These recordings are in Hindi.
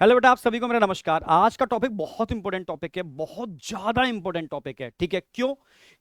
हेलो बेटा, आप सभी को मेरा नमस्कार। आज का टॉपिक बहुत इंपॉर्टेंट टॉपिक है, बहुत ज्यादा इंपॉर्टेंट टॉपिक है। ठीक है, क्यों?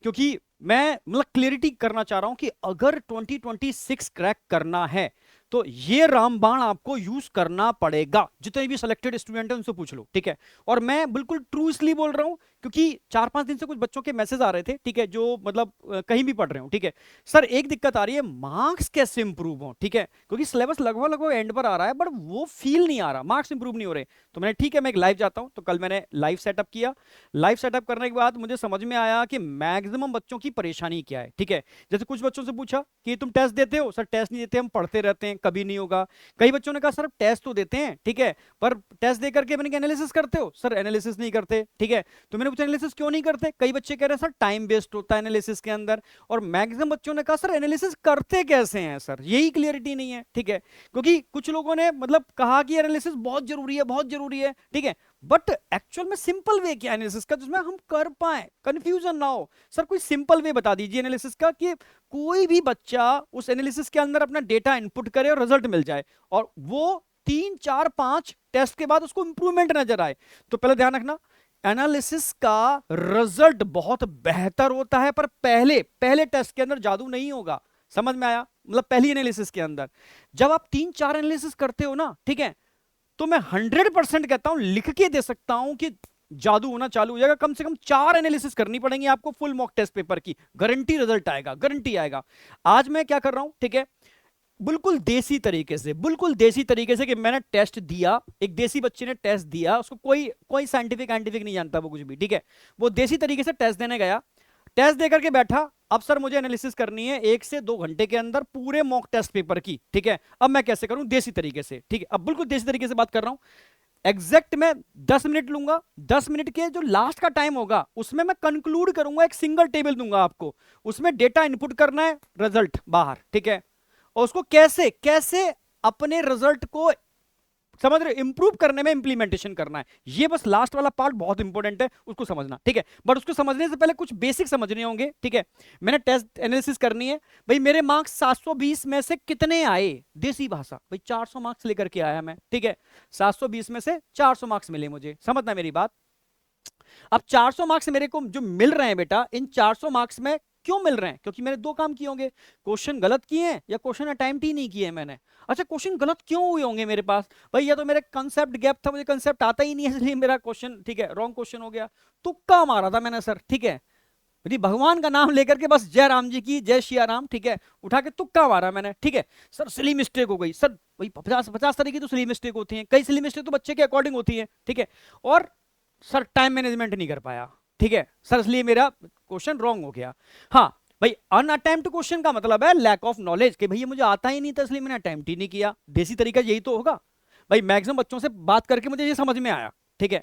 क्योंकि मैं मतलब क्लियरिटी करना चाह रहा हूं कि अगर 2026 क्रैक करना है तो ये रामबाण आपको यूज करना पड़ेगा। जितने भी सिलेक्टेड स्टूडेंट हैं उनसे पूछ लो, ठीक है। और मैं बिल्कुल ट्रू इसलिए बोल रहा हूं क्योंकि 4-5 दिन से कुछ बच्चों के मैसेज आ रहे थे, ठीक है, जो मतलब कहीं भी पढ़ रहे हो, ठीक है। सर एक दिक्कत आ रही है, मार्क्स कैसे इंप्रूव हो, ठीक है, क्योंकि सिलेबस लगभग लगभग एंड पर आ रहा है बट वो फील नहीं आ रहा, मार्क्स इंप्रूव नहीं हो रहे। तो मैंने ठीक है, मैं एक लाइव जाता हूं। तो कल मैंने लाइव सेटअप किया। लाइव सेटअप करने के बाद मुझे समझ में आया कि मैक्सिमम बच्चों की परेशानी क्या है, ठीक है। जैसे कुछ बच्चों से पूछा कि तुम टेस्ट देते हो? सर टेस्ट नहीं देते, हम पढ़ते रहते हैं, कभी नहीं होगा। कई बच्चों ने कहा सर टेस्ट तो देते हैं, ठीक है, पर टेस्ट दे करके मैंने एनालिसिस करते हो? सर एनालिसिस नहीं करते, ठीक है। तो मैंने पूछा एनालिसिस क्यों नहीं करते? कई बच्चे कह रहे हैं सर टाइम वेस्ट होता है एनालिसिस के अंदर। और मैक्सिमम बच्चों ने कहा सर एनालिसिस करते कैसे हैं सर, यही क्लियरिटी नहीं है, ठीक है। क्योंकि कुछ लोगों ने मतलब कहा कि एनालिसिस बहुत जरूरी है, बहुत जरूरी है, ठीक है। बट एक्चुअल में सिंपल वे क्या एनालिसिस का जिसमें हम कर पाए, कंफ्यूजन ना हो। सर कोई सिंपल वे बता दीजिए एनालिसिस का कि कोई भी बच्चा उस एनालिसिस के अंदर अपना डेटा इनपुट करे और रिजल्ट मिल जाए, और वो 3 4 5 टेस्ट के बाद उसको इंप्रूवमेंट नजर आए। तो पहले ध्यान रखना, एनालिसिस का रिजल्ट बहुत बेहतर होता है, पर पहले पहले टेस्ट के अंदर जादू नहीं होगा। समझ में आया? मतलब पहली एनालिसिस के अंदर जब आप 3 4 एनालिसिस करते हो ना, ठीक है, तो मैं 100% कहता हूं, लिख के दे सकता हूं कि जादू होना चालू हो जाएगा। कम से कम 4 एनालिसिस करनी पड़ेंगी आपको फुल मॉक टेस्ट पेपर की, गारंटी रिजल्ट आएगा, गारंटी आएगा। आज मैं क्या कर रहा हूं, ठीक है, बिल्कुल देसी तरीके से, बिल्कुल देसी तरीके से कि मैंने टेस्ट दिया, एक देसी बच्चे ने टेस्ट दिया, उसको कोई कोई साइंटिफिक साइंटिफिक नहीं जानता वो कुछ भी, ठीक है। वो देसी तरीके से टेस्ट देने गया, टेस्ट देकर के बैठा। अब सर मुझे एनालिसिस करनी है 1 से 2 घंटे के अंदर पूरे मॉक टेस्ट पेपर की, ठीक है। अब मैं कैसे करूं? देसी तरीके से, ठीक है। अब बिल्कुल देसी तरीके से बात कर रहा हूं। एग्जैक्ट मैं 10 मिनट लूंगा, 10 मिनट के जो लास्ट का टाइम होगा उसमें मैं कंक्लूड करूंगा, एक सिंगल टेबल दूंगा आपको, उसमें डेटा इनपुट करना है, रिजल्ट बाहर, ठीक है। और उसको कैसे कैसे अपने रिजल्ट को समझ रहे, इंप्रूव करने में इंप्लीमेंटेशन करना है। ये बस लास्ट वाला पार्ट बहुत इंपॉर्टेंट है, उसको समझना, ठीक है। बट उसको समझने से पहले कुछ बेसिक समझने होंगे, ठीक है। मैंने टेस्ट एनालिसिस करनी है, भाई मेरे मार्क्स 720 में से कितने आए? देसी भाषा भाई 400 मार्क्स लेकर के आया मैं, ठीक है। 720 में से 400 मार्क्स मिले मुझे, समझना मेरी बात। अब 400 मार्क्स मेरे को जो मिल रहे हैं बेटा, इन 400 मार्क्स में क्यों मिल रहे हैं? क्योंकि मैंने दो काम किए होंगे, क्वेश्चन गलत किए हैं या क्वेश्चन अटेम्प्ट ही नहीं किए मैंने। अच्छा, क्वेश्चन गलत क्यों हुए होंगे मेरे पास? भाई या तो मेरे कंसेप्ट गैप था, मुझे कंसेप्ट आता ही नहीं है इसलिए मेरा क्वेश्चन, ठीक है, रॉन्ग क्वेश्चन हो गया। तुक्का मारा था मैंने सर, ठीक है। यदि भगवान का नाम लेकर के बस जय राम जी की जय शिया राम, ठीक है, उठा के तुक्का मारा मैंने, ठीक है। सर सिली मिस्टेक हो गई सर, भाई 50 तरह की तो सिली मिस्टेक होती है, कई सिली मिस्टेक तो बच्चे के अकॉर्डिंग होती है, ठीक है। और सर टाइम मैनेजमेंट नहीं कर पाया, ठीक है सर, इसलिए मेरा क्वेश्चन रॉन्ग हो गया। हाँ भाई, अनअटेम्प्ट क्वेश्चन का मतलब है लैक ऑफ नॉलेज, कि भैया मुझे आता ही नहीं था इसलिए मैंने अटेम्प्ट ही नहीं किया। देसी तरीका यही तो होगा भाई। मैक्सिमम बच्चों से बात करके मुझे ये समझ में आया, ठीक है।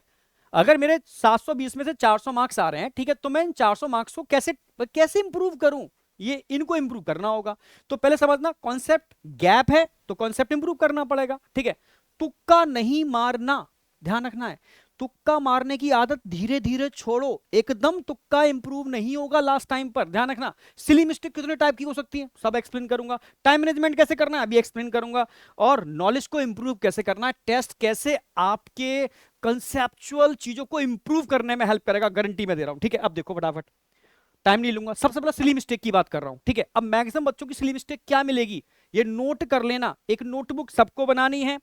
अगर मेरे 720 में से 400 मार्क्स आ रहे हैं, ठीक है, तो मैं इन 400 मार्क्स को कैसे कैसे इंप्रूव करूं? ये इनको इंप्रूव करना होगा। तो पहले समझना, कॉन्सेप्ट गैप है तो कॉन्सेप्ट इंप्रूव करना पड़ेगा, ठीक है। तुक्का नहीं मारना, ध्यान रखना है। तुक्का मारने की आदत धीरे धीरे छोड़ो, एकदम तुक्का इंप्रूव नहीं होगा लास्ट टाइम पर, ध्यान रखना। सिली मिस्टेक कितने टाइप की हो सकती है, सब एक्सप्लेन करूंगा। टाइम मैनेजमेंट कैसे करना है अभी एक्सप्लेन करूंगा। और नॉलेज को इंप्रूव कैसे करना है, टेस्ट कैसे आपके कंसेप्चुअल चीजों को इंप्रूव करने में हेल्प करेगा, गारंटी में दे रहा हूं, ठीक है। अब देखो फटाफट, टाइम नहीं लूंगा, सबसे पहले सिली मिस्टेक की बात कर रहा हूं, ठीक है। अब मैक्सिमम बच्चों की सिली मिस्टेक क्या मिलेगी, ये नोट कर लेना। एक नोटबुक सबको बनानी है,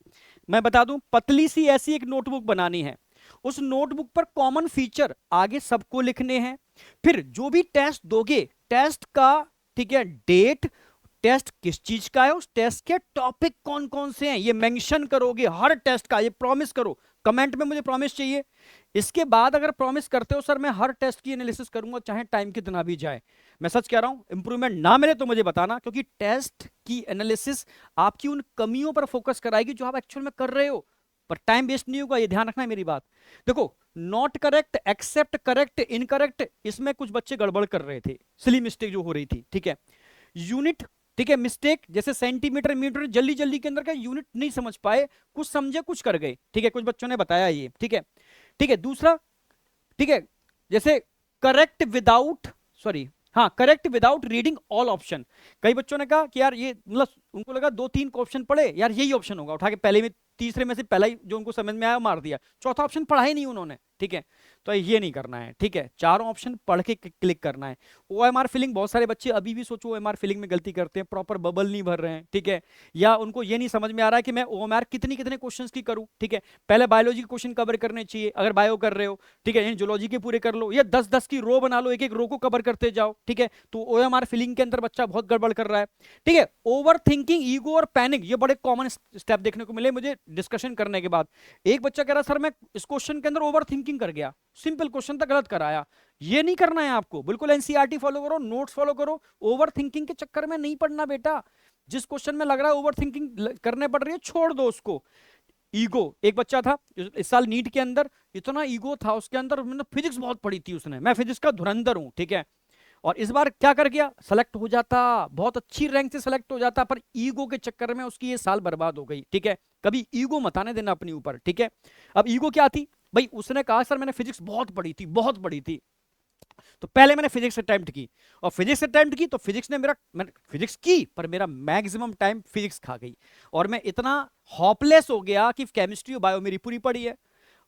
मैं बता दूं, पतली सी ऐसी एक नोटबुक बनानी है। उस नोटबुक पर कॉमन फीचर आगे सबको लिखने हैं। फिर जो भी टेस्ट दोगे, टेस्ट का, ठीक है, डेट, टेस्ट किस चीज का है, उस टेस्ट के टॉपिक कौन कौन से हैं, ये मेंशन करोगे हर टेस्ट का, ये प्रॉमिस करो कमेंट में, मुझे प्रॉमिस चाहिए। इसके बाद अगर प्रॉमिस करते हो सर मैं हर टेस्ट की एनालिसिस करूंगा चाहे टाइम कितना भी जाए, मैं सच कह रहा हूं, इंप्रूवमेंट ना मिले तो मुझे बताना, क्योंकि टेस्ट की एनालिसिस आपकी उन कमियों पर फोकस कराएगी जो आप एक्चुअल में कर रहे हो, पर टाइम वेस्ट नहीं होगा, ये ध्यान रखना है मेरी बात। देखो, not correct, except correct, incorrect, इसमें कुछ बच्चे गड़बड़ कर रहे थे, सिली मिस्टेक जो हो रही थी, ठीक है। यूनिट, ठीक है, मिस्टेक, जैसे सेंटीमीटर मीटर, जल्दी जल्दी के अंदर का यूनिट नहीं समझ पाए, कुछ समझे कुछ कर गए, ठीक है, कुछ बच्चों ने बताया ये, ठीक है। ठीक है, दूसरा, ठीक है, जैसे करेक्ट विदाउट, सॉरी, हाँ, correct without reading all option. कई बच्चों ने कहा कि यार ये मतलब उनको लगा 2-3 ऑप्शन पढ़े, यार यही ऑप्शन होगा, उठा के पहले में तीसरे में से पहला ही जो उनको समझ में आया मार दिया, चौथा ऑप्शन पढ़ा ही नहीं उन्होंने। ठीक है, तो ये नहीं करना है। ठीक है, चारों ऑप्शन पढ़ के क्लिक करना है। ओएमआर फिलिंग, बहुत सारे बच्चे अभी भी सोचो ओएमआर फिलिंग में गलती करते हैं, प्रॉपर बबल नहीं भर रहे हैं। ठीक है, या उनको ये नहीं समझ में आ रहा है कि मैं ओएमआर कितनी कितने क्वेश्चंस की करूं। ठीक है, पहले बायोलॉजी के क्वेश्चन कवर करने चाहिए अगर बायो कर रहे हो। ठीक है, जूलॉजी के पूरे कर लो, या 10-10 की रो बना लो, एक एक रो को कवर करते जाओ। ठीक है, तो ओएमआर फिलिंग के अंदर बच्चा बहुत गड़बड़ कर रहा है। ठीक है, ओवर थिंकिंग, ईगो और पैनिक, ये बड़े कॉमन स्टेप देखने को मिले मुझे डिस्कशन करने के बाद। एक बच्चा कह रहा सर मैं इस क्वेश्चन के अंदर ओवर थिंकिंग कर गया, सिंपल क्वेश्चन था गलत कराया। ये नहीं करना है आपको, बिल्कुल एनसीईआरटी फॉलो करो, नोट्स फॉलो करो। ओवर थिंकिंग के चक्कर में नहीं पढ़ना बेटा। जिस क्वेश्चन में लग रहा है ओवर थिंकिंग करने पड़ रही है, छोड़ दो उसको। ईगो, एक बच्चा था इस साल नीट के अंदर, इतना ईगो था उसके अंदर, मैंने फिजिक्स बहुत पढ़ी थी उसने, मैं फिजिक्स का धुरंधर हूं। ठीक है, और इस बार क्या कर गया, सेलेक्ट हो जाता, बहुत अच्छी रैंक से सेलेक्ट हो जाता, पर ईगो के चक्कर में उसकी ये साल बर्बाद हो गई। ठीक है, कभी ईगो मत आने देना अपने ऊपर। ठीक है, अब ईगो क्या थी भाई, उसने कहा सर मैंने फिजिक्स बहुत पढ़ी थी, बहुत पढ़ी थी, तो पहले मैंने फिजिक्स अटेम्प्ट की, और फिजिक्स अटेम्प्ट की तो फिजिक्स ने मैंने फिजिक्स की पर मेरा मैक्सिमम टाइम फिजिक्स खा गई, और मैं इतना हॉपलेस हो गया कि केमिस्ट्री और बायो मेरी पूरी पड़ी है,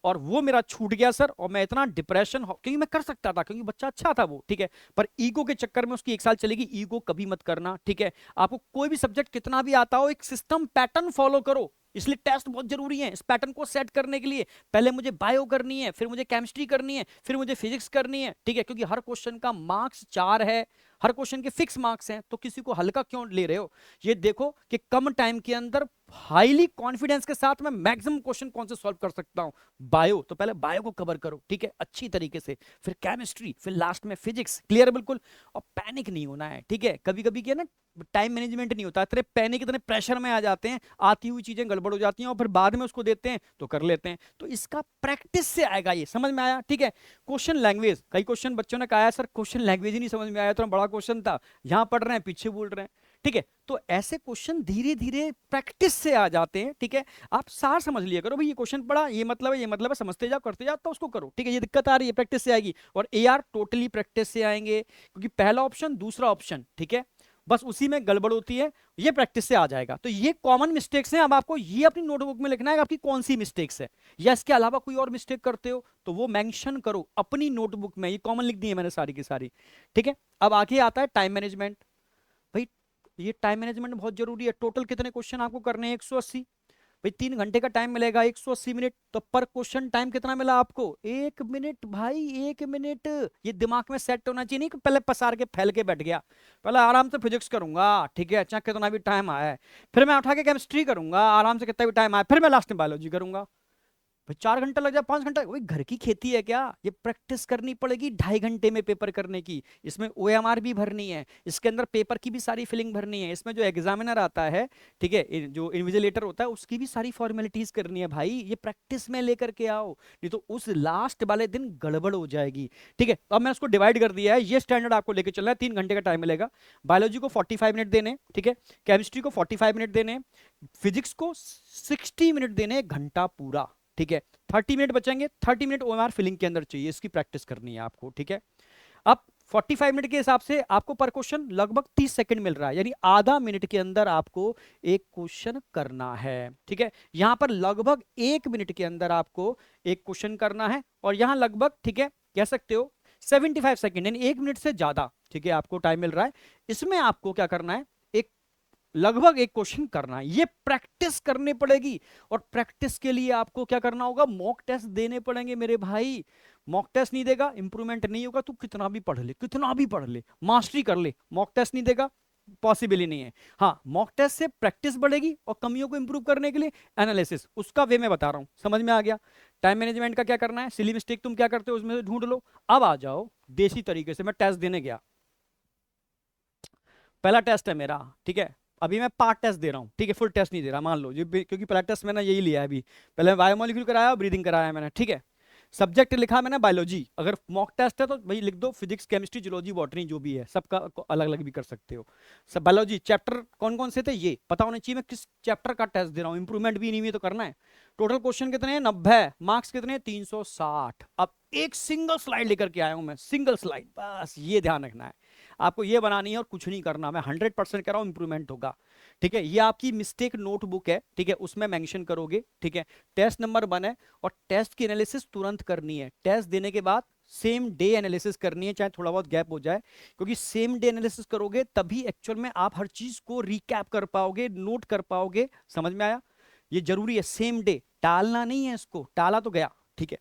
और वो मेरा छूट गया सर, और मैं इतना डिप्रेशन, क्योंकि मैं कर सकता था, क्योंकि बच्चा अच्छा था वो। ठीक है, पर ईगो के चक्कर में उसकी 1 साल चलेगी। ईगो कभी मत करना। ठीक है, आपको कोई भी सब्जेक्ट कितना भी आता हो, एक सिस्टम पैटर्न फॉलो करो, इसलिए टेस्ट बहुत जरूरी है। इस पैटर्न को सेट करने के लिए पहले मुझे बायो करनी है, फिर मुझे केमिस्ट्री करनी है, फिर मुझे फिजिक्स करनी है। ठीक है, क्योंकि हर क्वेश्चन का मार्क्स 4 है, हर क्वेश्चन के फिक्स मार्क्स हैं, तो किसी को हल्का क्यों ले रहे हो। ये देखो कि कम टाइम के अंदर हाईली कॉन्फिडेंस के साथ मैं मैक्सिमम क्वेश्चन कौन से सॉल्व कर सकता हूं। बायो, तो पहले बायो को कवर करो। ठीक है, अच्छी तरीके से, फिर केमिस्ट्री, फिर लास्ट में फिजिक्स। क्लियर बिल्कुल, और पैनिक नहीं होना है। ठीक है, कभी कभी क्या ना, टाइम मैनेजमेंट नहीं होता, इतने पैनिक, इतने प्रेशर में आ जाते हैं, आती हुई चीजें गड़बड़ हो जाती हैं, और फिर बाद में उसको देते हैं तो कर लेते हैं। तो इसका प्रैक्टिस से आएगा, ये समझ में आया। ठीक है, क्वेश्चन लैंग्वेज, कई क्वेश्चन बच्चों ने कहा सर क्वेश्चन लैंग्वेज ही नहीं समझ में आया, तो बड़ा क्वेश्चन था, यहां पढ़ रहे हैं पीछे बोल रहे हैं। ठीक है, तो ऐसे क्वेश्चन धीरे धीरे प्रैक्टिस से आ जाते हैं। ठीक है, आप सार समझ लिया करो भाई, ये क्वेश्चन पढ़ा, ये मतलब है, ये मतलब है, समझते जाओ, करते जाओ, तो उसको करो। ठीक है, ये दिक्कत आ रही है, प्रैक्टिस से आएगी, और एआर टोटली प्रैक्टिस से आएंगे, क्योंकि पहला ऑप्शन दूसरा ऑप्शन, ठीक है, बस उसी में गड़बड़ होती है, ये प्रैक्टिस से आ जाएगा। तो ये कॉमन मिस्टेक्स हैं, अब आपको ये अपनी नोटबुक में लिखना है आपकी कौन सी मिस्टेक्स है, या इसके अलावा कोई और मिस्टेक करते हो तो वो मेंशन करो अपनी नोटबुक में, ये कॉमन लिख दी है मैंने सारी की सारी। ठीक है, अब आगे आता है टाइम मैनेजमेंट। भाई ये टाइम मैनेजमेंट बहुत जरूरी है। टोटल कितने क्वेश्चन आपको करने हैं, 180। भाई 3 घंटे का टाइम मिलेगा, 180 मिनट, तो पर क्वेश्चन टाइम कितना मिला आपको, 1 मिनट। भाई 1 मिनट, ये दिमाग में सेट होना चाहिए, नहीं कि पहले पसार के फैल के बैठ गया, पहले आराम से फिजिक्स करूंगा। ठीक है, अच्छा कितना भी टाइम आया है, फिर मैं उठा के केमिस्ट्री करूंगा आराम से, कितना भी टाइम आया, फिर मैं लास्ट में बायोलॉजी करूंगा। भाई 4 घंटा लग जाए, 5 घंटा, वही घर की खेती है क्या, ये प्रैक्टिस करनी पड़ेगी 2.5 घंटे में पेपर करने की। इसमें ओएमआर भी भरनी है, इसके अंदर पेपर की भी सारी फिलिंग भरनी है, इसमें जो एग्जामिनर आता है, ठीक है, जो इन्विजिलेटर होता है, उसकी भी सारी फॉर्मेलिटीज करनी है। भाई ये प्रैक्टिस में लेकर के आओ, नहीं तो उस लास्ट वाले दिन गड़बड़ हो जाएगी। ठीक है, तो अब मैंने उसको डिवाइड कर दिया है, ये स्टैंडर्ड आपको लेके चलना है। 3 घंटे का टाइम मिलेगा, बायोलॉजी को 45 मिनट देने, ठीक है, केमिस्ट्री को 45 मिनट देने, फिजिक्स को 60 मिनट देने, 1 घंटा पूरा। ठीक है, 30 मिनट बचेंगे, 30 मिनट ओएमआर फिलिंग के अंदर चाहिए, इसकी प्रैक्टिस करनी है आपको। ठीक है, अब 45 मिनट के हिसाब से आपको पर क्वेश्चन लगभग 30 सेकंड मिल रहा है, यानी आधा मिनट के अंदर आपको एक क्वेश्चन करना है। ठीक है, यहां पर लगभग 1 मिनट के अंदर आपको एक क्वेश्चन करना है, और यहां लगभग, ठीक है, कह सकते हो 75 सेकंड, यानी 1 मिनट से ज्यादा, ठीक है, आपको टाइम मिल रहा है। इसमें आपको क्या करना है, लगभग एक क्वेश्चन करना है, ये प्रैक्टिस करनी पड़ेगी। और प्रैक्टिस के लिए आपको क्या करना होगा, मॉक टेस्ट देने पड़ेंगे मेरे भाई। मॉक टेस्ट नहीं देगा इंप्रूवमेंट नहीं होगा, तू कितना भी पढ़ ले, कितना भी पढ़ ले, मास्टरी कर ले, मॉक टेस्ट नहीं देगा, पॉसिबल ही नहीं है। हाँ, मॉक टेस्ट से प्रैक्टिस बढ़ेगी, और कमियों को इंप्रूव करने के लिए एनालिसिस, उसका वे मैं बता रहा हूं, समझ में आ गया। टाइम मैनेजमेंट का क्या करना है, सिली मिस्टेक तुम क्या करते हो उसमें से ढूंढ लो। अब आ जाओ देसी तरीके से, मैं टेस्ट देने गया, पहला टेस्ट है मेरा, ठीक है, अभी मैं पार्ट टेस्ट दे रहा हूँ, ठीक है, फुल टेस्ट नहीं दे रहा, मान लो, क्योंकि पहला टेस्ट मैंने यही लिया है अभी, पहले बायोमोलिक्यूल कराया, ब्रीदिंग कराया मैंने। ठीक है, सब्जेक्ट लिखा मैंने बायोलॉजी, अगर मॉक टेस्ट है तो भाई लिख दो फिजिक्स केमिस्ट्री जूलॉजी बॉटनी, जो भी है सबका अलग अलग भी कर सकते हो। सब बायोलॉजी चैप्टर कौन कौन से थे ये पता होना चाहिए, मैं किस चैप्टर का टेस्ट दे रहा हूँ, इंप्रूवमेंट भी नहीं हुई तो करना है। टोटल क्वेश्चन कितने हैं, 90, मार्क्स कितने हैं, 360। अब एक सिंगल स्लाइड लेकर के आया हूं मैं, सिंगल स्लाइड, बस ये ध्यान रखना है। आपको ये बनानी है और कुछ नहीं करना, मैं 100% कह रहा हूं इंप्रूवमेंट होगा। ठीक है, ये आपकी मिस्टेक नोटबुक है, ठीक है, उसमें मेंशन करोगे। ठीक है, टेस्ट नंबर 1 है और टेस्ट की एनालिसिस तुरंत करनी है, टेस्ट देने के बाद सेम डे एनालिसिस करनी है, चाहे थोड़ा बहुत गैप हो जाए, क्योंकि सेम डे एनालिसिस करोगे तभी एक्चुअल में आप हर चीज को रिकैप कर पाओगे, नोट कर पाओगे। समझ में आया? ये जरूरी है, सेम डे, टालना नहीं है इसको, टाला तो गया। ठीक है,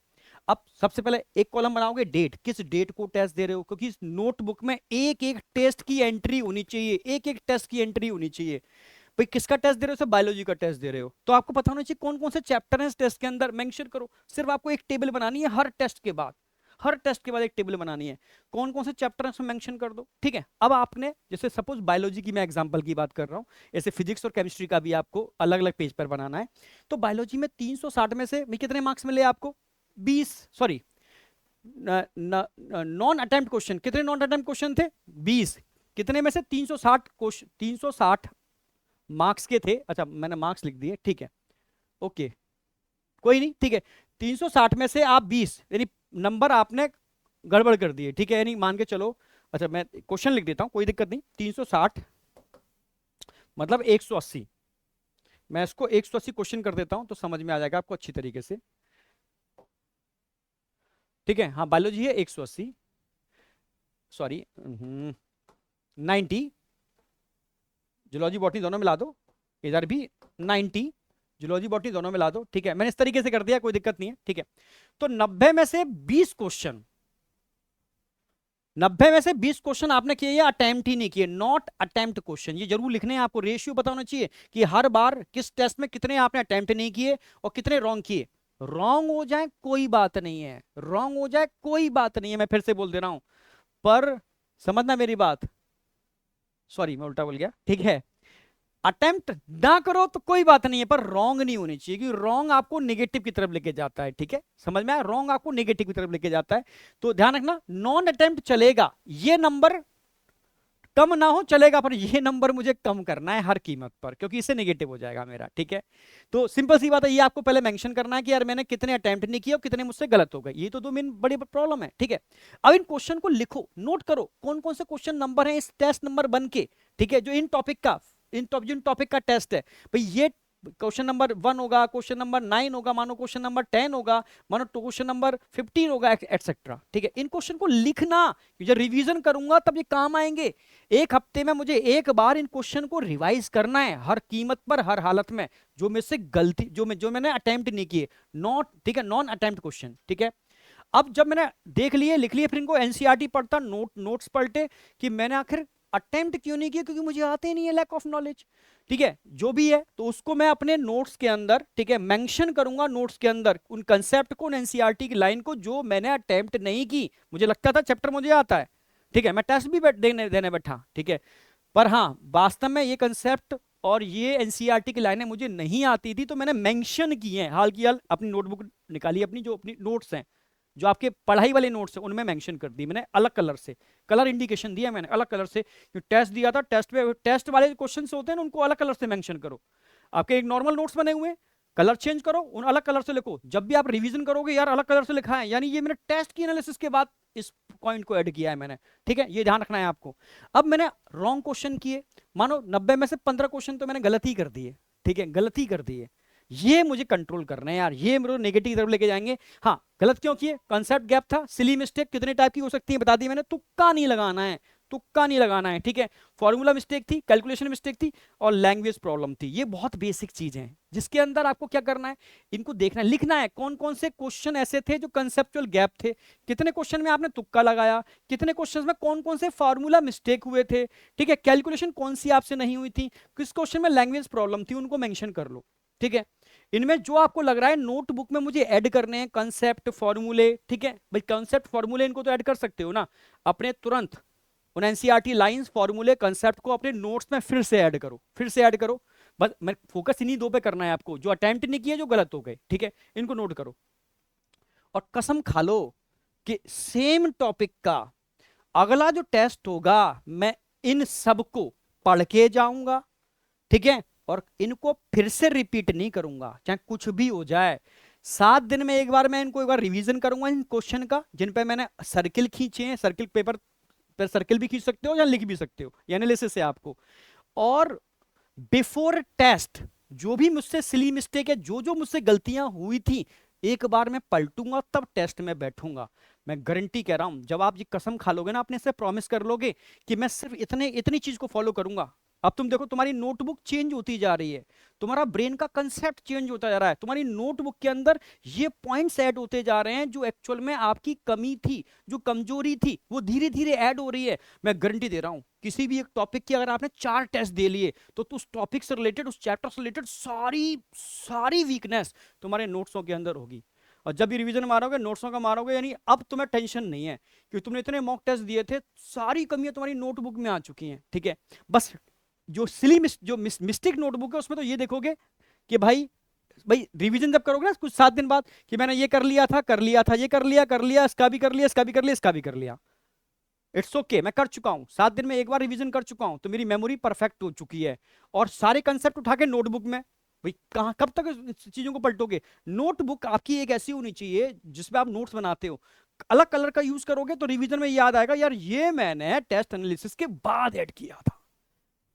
अब सबसे पहले एक कॉलम बनाओगे, डेट, किस डेट को टेस्ट दे रहे हो, क्योंकि इस नोटबुक में एक एक टेस्ट की एंट्री होनी चाहिए, एक एक टेस्ट की एंट्री होनी चाहिए। भाई किसका टेस्ट दे रहे हो? सिर्फ बायोलॉजी का टेस्ट दे रहे हो तो आपको पता होना चाहिए कौन कौन से चैप्टर हैं इस टेस्ट के अंदर, मेंशन करो। सिर्फ आपको एक टेबल बनानी है हर टेस्ट के बाद, हर टेस्ट के बाद एक टेबल बनानी है, कौन कौन से चैप्टर हैं उसमें मेंशन कर दो। ठीक है, अब आपने जैसे सपोज बायोलॉजी की मैं एग्जांपल की बात कर रहा हूं, ऐसे फिजिक्स और केमिस्ट्री का भी आपको अलग अलग पेज पर बनाना है। तो बायोलॉजी में 360 में से कितने मार्क्स मिले आपको? 20, सॉरी, नॉन अटेम्प्ट क्वेश्चन, कितने नॉन अटेम्प्ट क्वेश्चन थे? 20, कितने में से? 360 क्वेश्चन, 360 मार्क्स के थे। अच्छा मैंने मार्क्स लिख दिए, ठीक है, ओके, कोई नहीं, ठीक है, 360 में से आप 20, यानी नंबर आपने गड़बड़ कर दिए। ठीक है, यानी मान के चलो, अच्छा मैं क्वेश्चन लिख देता हूं, कोई दिक्कत नहीं, 360 मतलब 180, मैं इसको 180 क्वेश्चन कर देता हूं तो समझ में आ जाएगा आपको अच्छी तरीके से। ठीक है, हाँ बायोलॉजी है 180, सॉरी 90, जूलॉजी बॉटनी दोनों मिला दो, इधर भी 90, जूलॉजी बॉटनी दोनों मिला दो। ठीक है, मैंने इस तरीके से कर दिया, कोई दिक्कत नहीं है। ठीक है, तो 90 में से 20 क्वेश्चन, 90 में से 20 क्वेश्चन आपने किए या अटेम्प्ट ही नहीं किए, नॉट अटेम्प्ट क्वेश्चन, ये जरूर लिखने हैं आपको, रेशियो पता होना चाहिए कि हर बार किस टेस्ट में कितने आपने अटेम्प्ट नहीं किए और कितने रॉन्ग किए। रॉन्ग हो जाए कोई बात नहीं है, रॉन्ग हो जाए कोई बात नहीं है, मैं फिर से बोल दे रहा हूं, पर समझना मेरी बात, सॉरी मैं उल्टा बोल गया। ठीक है, अटेम्प्ट ना करो तो कोई बात नहीं है, पर रॉन्ग नहीं होनी चाहिए, क्योंकि रॉन्ग आपको नेगेटिव की तरफ लेके जाता है। ठीक है, समझ में आया? रॉन्ग आपको नेगेटिव की तरफ लेके जाता है, तो ध्यान रखना, नॉन अटेम्प्ट चलेगा, ये नंबर कम ना हो चलेगा, पर ये नंबर मुझे कम करना है हर कीमत पर, क्योंकि इससे नेगेटिव हो जाएगा मेरा। ठीक है, तो सिंपल सी बात है, ये आपको पहले मेंशन करना है कि यार मैंने कितने अटेम्प्ट नहीं किए और कितने मुझसे गलत हो गए, ये तो दो मेन बड़ी प्रॉब्लम है। ठीक है, अब इन क्वेश्चन को लिखो, नोट करो कौन कौन से क्वेश्चन नंबर है इस टेस्ट नंबर 1 के। ठीक है, जो इन टॉपिक का, जिन टॉपिक का टेस्ट है, भाई ये क्वेश्चन नंबर 1 होगा, क्वेश्चन नंबर 9 होगा, मानो क्वेश्चन नंबर 10 होगा, मानो क्वेश्चन नंबर 15 होगा, एटसेट्रा। ठीक है, इन क्वेश्चन को लिखना, जब रिवीजन करूंगा तब ये काम आएंगे। एक हफ्ते में मुझे एक बार इन क्वेश्चन को रिवाइज करना है हर कीमत पर, हर हालत में, जो मेरे से गलती, जो मैंने अटेम्प्ट नहीं किए, नॉट, ठीक है, नॉन अटेम्प्ट क्वेश्चन। ठीक है, अब जब मैंने देख लिए, लिख लिए, फिर इनको एनसीईआरटी पढ़ता, नोट्स पढ़ते कि मैंने आखिर अटेम्प्ट क्यों नहीं किया, क्योंकि मुझे आते नहीं है, लैक ऑफ नॉलेज। ठीक है, जो भी है तो उसको मैं अपने नोट्स के अंदर, ठीक है, मेंशन करूंगा नोट्स के अंदर उन कंसेप्ट को, उन एनसीईआरटी की लाइन को जो मैंने अटेम्प्ट नहीं की, मुझे लगता था चैप्टर मुझे आता है। ठीक है, मैं टेस्ट भी देने बैठा। ठीक है, पर हाँ वास्तव में ये कंसेप्ट और ये एनसीईआरटी की लाइनें मुझे नहीं आती थी, तो मैंने मेंशन की हैं, हाल की हाल अपनी नोटबुक निकाली, अपनी जो अपनी नोट्स हैं, जो आपके पढ़ाई वाले नोट्स हैं, उनमें मेंशन कर दी मैंने, अलग कलर से, कलर इंडिकेशन दिया मैंने अलग कलर से। जो टेस्ट दिया था, टेस्ट में टेस्ट वाले क्वेश्चन होते हैं ना, उनको अलग कलर से मेंशन करो। आपके एक नॉर्मल नोट्स बने हुए, कलर चेंज करो, उन अलग कलर से लिखो, जब भी आप रिवीजन करोगे यार अलग कलर से लिखा है, यानी ये मैंने टेस्ट की एनालिसिस के बाद इस पॉइंट को ऐड किया है मैंने। ठीक है, ये ध्यान रखना है आपको। अब मैंने रॉन्ग क्वेश्चन किए, मानो 90 में से 15 क्वेश्चन तो मैंने गलत ही कर दिए। ठीक है, गलत ही कर दिए, ये मुझे कंट्रोल करना है यार, ये मेरे नेगेटिव की तरफ लेके जाएंगे। हाँ, गलत क्यों किए? कंसेप्ट गैप था, सिली मिस्टेक कितने टाइप की हो सकती है बता दी मैंने, तुक्का नहीं लगाना है, तुक्का नहीं लगाना है। ठीक है, फॉर्मूला मिस्टेक थी, कैलकुलेशन मिस्टेक थी और लैंग्वेज प्रॉब्लम थी, ये बहुत बेसिक चीजें हैं जिसके अंदर आपको क्या करना है, इनको देखना है, लिखना है कौन कौन से क्वेश्चन ऐसे थे जो कंसेप्चुअल गैप थे, कितने क्वेश्चन में आपने तुक्का लगाया, कितने क्वेश्चन में कौन कौन से फॉर्मूला मिस्टेक हुए थे। ठीक है, कैलकुलेशन कौन सी आपसे नहीं हुई थी, किस क्वेश्चन में लैंग्वेज प्रॉब्लम थी, उनको मेंशन कर लो। ठीक है, इनमें जो आपको लग रहा है नोटबुक में मुझे ऐड करने हैं कंसेप्ट फॉर्मूले, ठीक है भाई, कंसेप्ट फॉर्मूले इनको तो ऐड कर सकते हो ना अपने, तुरंत उन एनसीईआरटी लाइंस, फॉर्मूले, कंसेप्ट को अपने नोट्स में फिर से ऐड करो, फिर से ऐड करो। बस मैं फोकस इन्हीं दो पे करना है आपको, जो अटेम्प्ट नहीं किए, जो गलत हो गए। ठीक है, इनको नोट करो और कसम खा लो कि सेम टॉपिक का अगला जो टेस्ट होगा, मैं इन सबको पढ़ के जाऊंगा। ठीक है, और इनको फिर से रिपीट नहीं करूंगा, चाहे कुछ भी हो जाए। 7 दिन में एक बार मैं इनको एक बार रिवीजन करूंगा इन क्वेश्चन का, जिन पे मैंने सर्किल खींचे हैं, सर्किल पेपर पर सर्किल भी खींच सकते हो या लिख भी सकते हो, ये एनालिसिस है आपको। और बिफोर टेस्ट जो भी मुझसे सिली मिस्टेक है, जो जो मुझसे गलतियां हुई थी, एक बार मैं पलटूंगा तब टेस्ट में बैठूंगा। मैं गारंटी कह रहा हूं, जब आप ये कसम खा लोगे ना, अपने से प्रॉमिस कर लोगे कि मैं सिर्फ इतनी चीज को फॉलो करूंगा, अब तुम देखो तुम्हारी नोटबुक चेंज होती जा रही है, तुम्हारा ब्रेन का कंसेप्ट चेंज होता जा रहा है, तुम्हारी नोटबुक के अंदर ये पॉइंट्स ऐड होते जा रहे हैं जो एक्चुअल में आपकी कमी थी, जो कमजोरी थी, वो धीरे धीरे ऐड हो रही है। मैं गारंटी दे रहा हूं, किसी भी एक टॉपिक की अगर आपने 4 टेस्ट दे लिए, तो उस टॉपिक से रिलेटेड, उस चैप्टर से रिलेटेड सारी सारी वीकनेस तुम्हारे नोट्सों के अंदर होगी। और जब भी रिवीजन मारोगे, नोट्सों का मारोगे, यानी अब तुम्हें टेंशन नहीं है कि तुमने इतने मॉक टेस्ट दिए थे, सारी कमियां तुम्हारी नोटबुक में आ चुकी हैं। ठीक है, बस जो सिली मिस्टेक नोटबुक है उसमें तो ये देखोगे कि भाई रिवीजन जब करोगे ना कुछ 7 दिन बाद, कि मैंने ये कर लिया था, ये कर लिया, इसका भी कर लिया, इसका भी कर लिया, इसका भी कर लिया। इट्स ओके, मैं कर चुका हूं, 7 दिन में एक बार रिवीजन कर चुका हूं, तो मेरी मेमोरी परफेक्ट हो चुकी है। और सारे कंसेप्ट उठा के नोटबुक में, भाई कहां कब तक इस चीजों को पलटोगे? नोटबुक आपकी एक ऐसी होनी चाहिए जिसमें आप नोट्स बनाते हो, अलग कलर का यूज करोगे तो रिवीजन में याद आएगा, यार ये मैंने टेस्ट एनालिसिस के बाद ऐड किया था।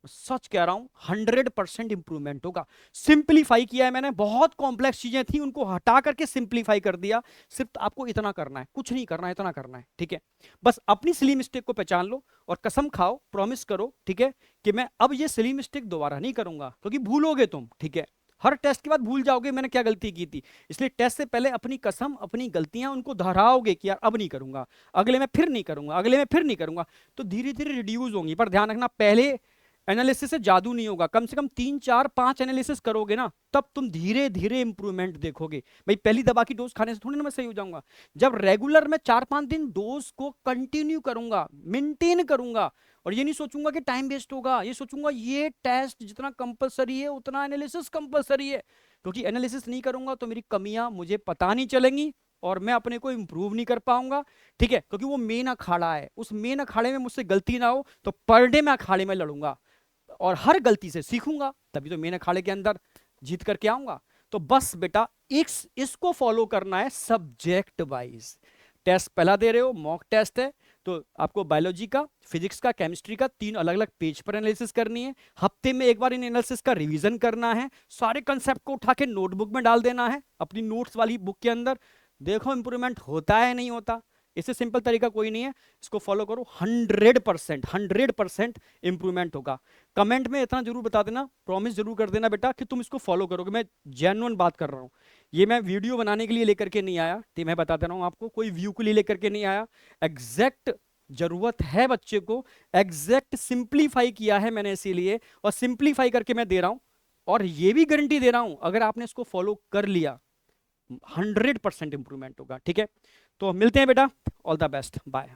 सच कह रहा हूं, 100% इंप्रूवमेंट होगा। सिंपलीफाई किया है मैंने, बहुत कॉम्प्लेक्स चीजें थी उनको हटा करके सिंपलीफाई कर दिया। सिर्फ आपको इतना करना है, कुछ नहीं करना है, इतना करना है। ठीक है, बस अपनी सिली मिस्टेक को पहचान लो और कसम खाओ, प्रॉमिस करो, ठीक है, कि मैं अब ये सिली मिस्टेक दोबारा नहीं करूंगा, क्योंकि भूलोगे तुम। ठीक है, हर टेस्ट के बाद भूल जाओगे मैंने क्या गलती की थी, इसलिए टेस्ट से पहले अपनी कसम, अपनी गलतियां उनको दोहराओगे कि यार अब नहीं करूंगा, अगले में फिर नहीं करूंगा, अगले में फिर नहीं करूंगा, तो धीरे धीरे रिड्यूस होंगी। पर ध्यान रखना, पहले एनालिसिस से जादू नहीं होगा, कम से कम 3 4 5 एनालिसिस करोगे ना, तब तुम धीरे धीरे इंप्रूवमेंट देखोगे। भाई पहली दवा की डोज खाने से थोड़ी ना मैं सही हो जाऊंगा, जब रेगुलर में 4 5 दिन डोज को कंटिन्यू करूंगा, मेंटेन करूंगा, और ये नहीं सोचूंगा कि टाइम वेस्ट होगा, ये सोचूंगा ये टेस्ट जितना कंपलसरी है उतना एनालिसिस कंपलसरी है, क्योंकि एनालिसिस नहीं करूंगा तो मेरी कमियां मुझे पता नहीं चलेंगी और मैं अपने को इंप्रूव नहीं कर पाऊंगा। ठीक है, क्योंकि वो मेन अखाड़ा है, उस मेन अखाड़े में मुझसे गलती ना हो, तो पर डे मैं अखाड़े में लड़ूंगा और हर गलती से सीखूंगा, तभी तो मेन अखाड़े के अंदर जीत करके आऊंगा। तो बस बेटा इसको फॉलो करना है सब्जेक्ट वाइज। टेस्ट पहला दे रहे हो, मॉक टेस्ट है, तो आपको बायोलॉजी का, फिजिक्स का, केमिस्ट्री का 3 अलग अलग पेज पर एनालिसिस करनी है। हफ्ते में एक बार इन एनालिसिस का रिवीजन करना है, सारे कंसेप्ट को उठा के नोटबुक में डाल देना है, अपनी नोट्स वाली बुक के अंदर। देखो इंप्रूवमेंट होता है नहीं होता, इससे सिंपल तरीका कोई नहीं है, इसको फॉलो करो, 100% इंप्रूवमेंट होगा। कमेंट में इतना जरूर बता देना, प्रॉमिस जरूर कर देना बेटा कि तुम इसको फॉलो करोगे। मैं जेन्युइन बात कर रहा हूँ, ये मैं वीडियो बनाने के लिए लेकर के नहीं आया, तो मैं बता दे रहा हूँ आपको, कोई व्यू के लिए लेकर के नहीं आया। एग्जैक्ट जरूरत है बच्चे को, एग्जैक्ट सिंप्लीफाई किया है मैंने इसीलिए, और सिंप्लीफाई करके मैं दे रहा हूँ। और ये भी गारंटी दे रहा हूं, अगर आपने इसको फॉलो कर लिया 100% इंप्रूवमेंट होगा। ठीक है, तो मिलते हैं बेटा, ऑल द बेस्ट, बाय।